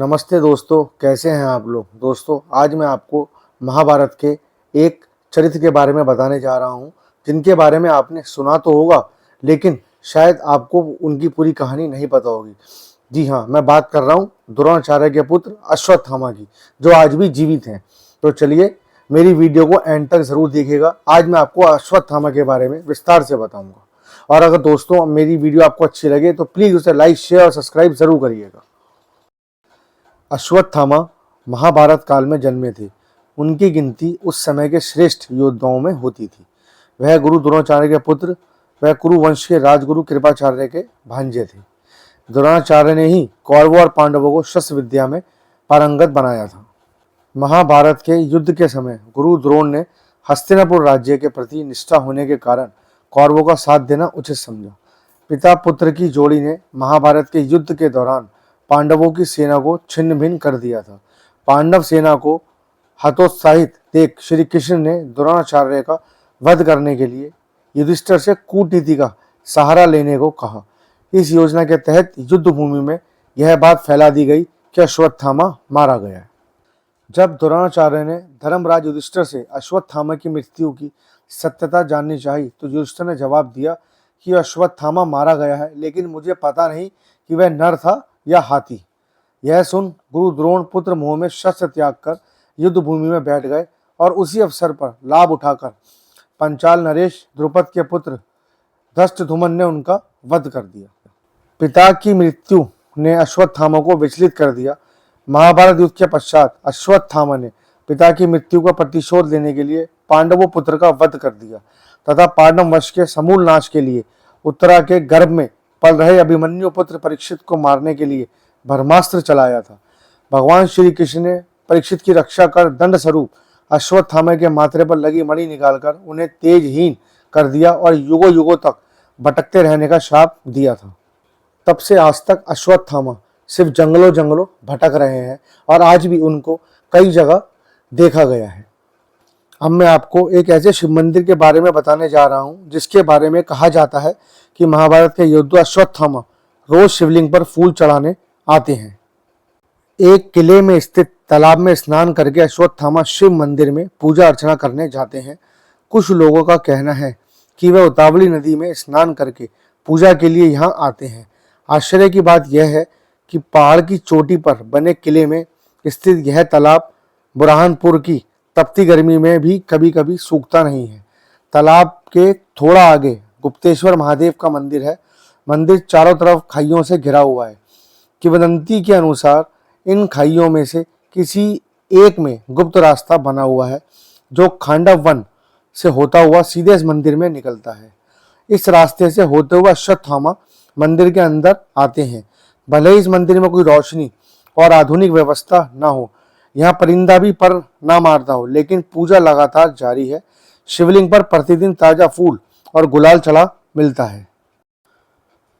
नमस्ते दोस्तों, कैसे हैं आप लोग। दोस्तों, आज मैं आपको महाभारत के एक चरित्र के बारे में बताने जा रहा हूं, जिनके बारे में आपने सुना तो होगा, लेकिन शायद आपको उनकी पूरी कहानी नहीं पता होगी। जी हाँ, मैं बात कर रहा हूं द्रोणाचार्य के पुत्र अश्वत्थामा की, जो आज भी जीवित हैं। तो चलिए, मेरी वीडियो को एंड तक जरूर देखिएगा। आज मैं आपको अश्वत्थामा के बारे में विस्तार से बताऊंगा। और अगर दोस्तों मेरी वीडियो आपको अच्छी लगे तो प्लीज़ उसे लाइक, शेयर और सब्सक्राइब जरूर करिएगा। अश्वत्थामा महाभारत काल में जन्मे थे। उनकी गिनती उस समय के श्रेष्ठ योद्धाओं में होती थी। वह गुरु द्रोणाचार्य के पुत्र वह कुरु वंश के राजगुरु कृपाचार्य के भांजे थे। द्रोणाचार्य ने ही कौरवों और पांडवों को शस्त्र विद्या में पारंगत बनाया था। महाभारत के युद्ध के समय गुरु द्रोण ने हस्तिनापुर राज्य के प्रति निष्ठा होने के कारण कौरवों का साथ देना उचित समझा। पिता पुत्र की जोड़ी ने महाभारत के युद्ध के दौरान पांडवों की सेना को छिन्न भिन्न कर दिया था। पांडव सेना को हतोत्साहित देख श्री कृष्ण ने द्रोणाचार्य का वध करने के लिए युधिष्ठिर से कूटनीति का सहारा लेने को कहा। इस योजना के तहत युद्ध भूमि में यह बात फैला दी गई कि अश्वत्थामा मारा गया है। जब द्रोणाचार्य ने धर्मराज युधिष्ठिर से अश्वत्थामा की मृत्यु की सत्यता जाननी चाहिए तो युधिष्ठिर ने जवाब दिया कि अश्वत्थामा मारा गया है, लेकिन मुझे पता नहीं कि वह नर था या हाथी। यह सुन गुरु द्रोण पुत्र मोह में शस्त्र त्याग कर युद्ध भूमि में बैठ गए और उसी अवसर पर लाभ उठाकर पंचाल नरेश द्रुपद के पुत्र धृष्टद्युम्न ने उनका वध कर दिया। पिता की मृत्यु ने अश्वत्थामा को विचलित कर दिया। महाभारत युद्ध के पश्चात अश्वत्थामा ने पिता की मृत्यु का प्रतिशोध लेने के लिए पांडवों पुत्र का वध कर दिया तथा पांडव वंश के समूल नाश के लिए उत्तरा के गर्भ में पल रहे अभिमन्यु पुत्र परीक्षित को मारने के लिए ब्रह्मास्त्र चलाया था। भगवान श्री कृष्ण ने परीक्षित की रक्षा कर दंड स्वरूप अश्वत्थामा के माथे पर लगी मणि निकालकर उन्हें तेजहीन कर दिया और युगों युगों तक भटकते रहने का श्राप दिया था। तब से आज तक अश्वत्थामा सिर्फ जंगलों जंगलों भटक रहे हैं और आज भी उनको कई जगह देखा गया है। अब मैं आपको एक ऐसे शिव मंदिर के बारे में बताने जा रहा हूं, जिसके बारे में कहा जाता है कि महाभारत के योद्धा अश्वत्थामा रोज शिवलिंग पर फूल चढ़ाने आते हैं। एक किले में स्थित तालाब में स्नान करके अश्वत्थामा शिव मंदिर में पूजा अर्चना करने जाते हैं। कुछ लोगों का कहना है कि वह उतावली नदी में स्नान करके पूजा के लिए यहाँ आते हैं। आश्चर्य की बात यह है कि पहाड़ की चोटी पर बने किले में स्थित यह तालाब बुरहानपुर की तपती गर्मी में भी कभी कभी सूखता नहीं है। तालाब के थोड़ा आगे गुप्तेश्वर महादेव का मंदिर है। मंदिर चारों तरफ खाइयों से घिरा हुआ है। किंवदंती के अनुसार इन खाइयों में से किसी एक में गुप्त रास्ता बना हुआ है, जो खांडव वन से होता हुआ सीधे इस मंदिर में निकलता है। इस रास्ते से होते हुए अश्वत्थामा मंदिर के अंदर आते हैं। भले ही इस मंदिर में कोई रोशनी और आधुनिक व्यवस्था ना हो, यहाँ परिंदा भी पर ना मारता हो, लेकिन पूजा लगातार जारी है। शिवलिंग पर प्रतिदिन ताजा फूल और गुलाल चढ़ा मिलता है।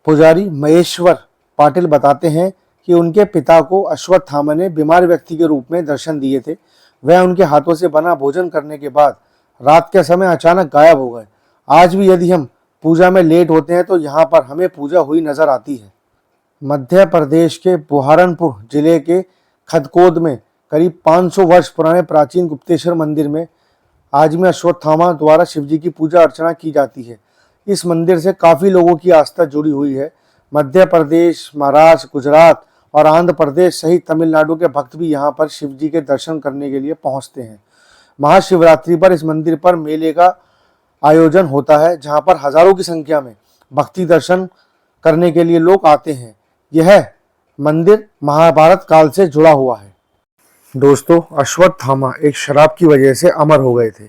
पुजारी महेश्वर पाटिल बताते हैं कि उनके पिता को अश्वत्थामा ने बीमार व्यक्ति के रूप में दर्शन दिए थे। वह उनके हाथों से बना भोजन करने के बाद रात के समय अचानक गायब हो गए। आज भी यदि हम पूजा में लेट होते हैं तो यहाँ पर हमें पूजा हुई नजर आती है। मध्य प्रदेश के बुहारनपुर जिले के खदकोद में करीब 500 वर्ष पुराने प्राचीन गुप्तेश्वर मंदिर में आज भी अश्वत्थामा द्वारा शिवजी की पूजा अर्चना की जाती है। इस मंदिर से काफ़ी लोगों की आस्था जुड़ी हुई है। मध्य प्रदेश, महाराष्ट्र, गुजरात और आंध्र प्रदेश सहित तमिलनाडु के भक्त भी यहाँ पर शिवजी के दर्शन करने के लिए पहुँचते हैं। महाशिवरात्रि पर इस मंदिर पर मेले का आयोजन होता है, जहाँ पर हजारों की संख्या में भक्ति दर्शन करने के लिए लोग आते हैं। यह मंदिर महाभारत काल से जुड़ा हुआ है। दोस्तों, अश्वत्थामा एक शराब की वजह से अमर हो गए थे।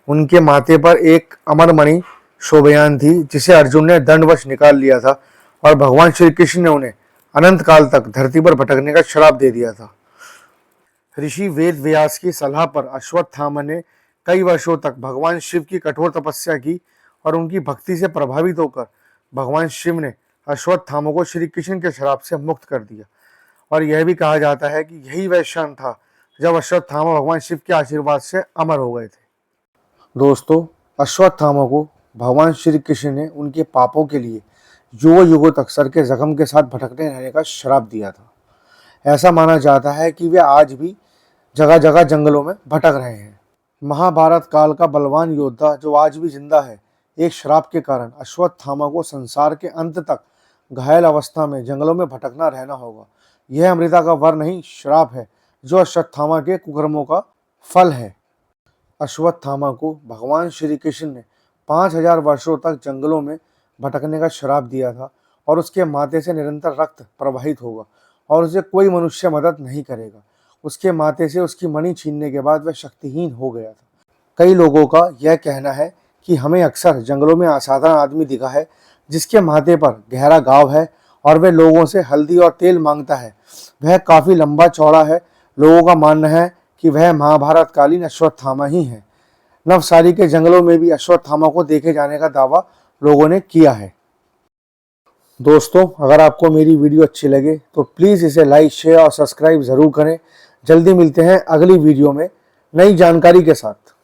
उनके माथे पर एक अमरमणि शोभयान थी, जिसे अर्जुन ने दंडवश निकाल लिया था और भगवान श्री कृष्ण ने उन्हें अनंत काल तक धरती पर भटकने का श्राप दे दिया था। ऋषि वेद व्यास की सलाह पर अश्वत्थामा ने कई वर्षों तक भगवान शिव की कठोर तपस्या की और उनकी भक्ति से प्रभावित होकर भगवान शिव ने अश्वत्थामा को श्री कृष्ण के श्राप से मुक्त कर दिया। और यह भी कहा जाता है कि यही वह क्षण था जब अश्वत्थामा भगवान शिव के आशीर्वाद से अमर हो गए थे। दोस्तों, अश्वत्थामा को भगवान श्री कृष्ण ने उनके पापों के लिए युगों युगों तक सर के जख्म के साथ भटकने रहने का श्राप दिया था। ऐसा माना जाता है कि वे आज भी जगह जगह जंगलों में भटक रहे हैं। महाभारत काल का बलवान योद्धा जो आज भी जिंदा है, एक श्राप के कारण अश्वत्थामा को संसार के अंत तक घायल अवस्था में जंगलों में भटकना रहना होगा। यह अमृता का वर नहीं, श्राप है जो अश्वत्थामा के कुकर्मों का फल है। अश्वत्थामा को भगवान श्री कृष्ण ने 5000 वर्षों तक जंगलों में भटकने का श्राप दिया था और उसके माथे से निरंतर रक्त प्रवाहित होगा और उसे कोई मनुष्य मदद नहीं करेगा। उसके माथे से उसकी मणि छीनने के बाद वह शक्तिहीन हो गया था। कई लोगों का यह कहना है कि हमें अक्सर जंगलों में असाधारण आदमी दिखा है जिसके माथे पर गहरा घाव है और वह लोगों से हल्दी और तेल मांगता है। वह काफी लंबा चौड़ा है। लोगों का मानना है कि वह महाभारत कालीन अश्वत्थामा ही है। नवसारी के जंगलों में भी अश्वत्थामा को देखे जाने का दावा लोगों ने किया है। दोस्तों, अगर आपको मेरी वीडियो अच्छी लगे तो प्लीज़ इसे लाइक, शेयर और सब्सक्राइब ज़रूर करें। जल्दी मिलते हैं अगली वीडियो में नई जानकारी के साथ।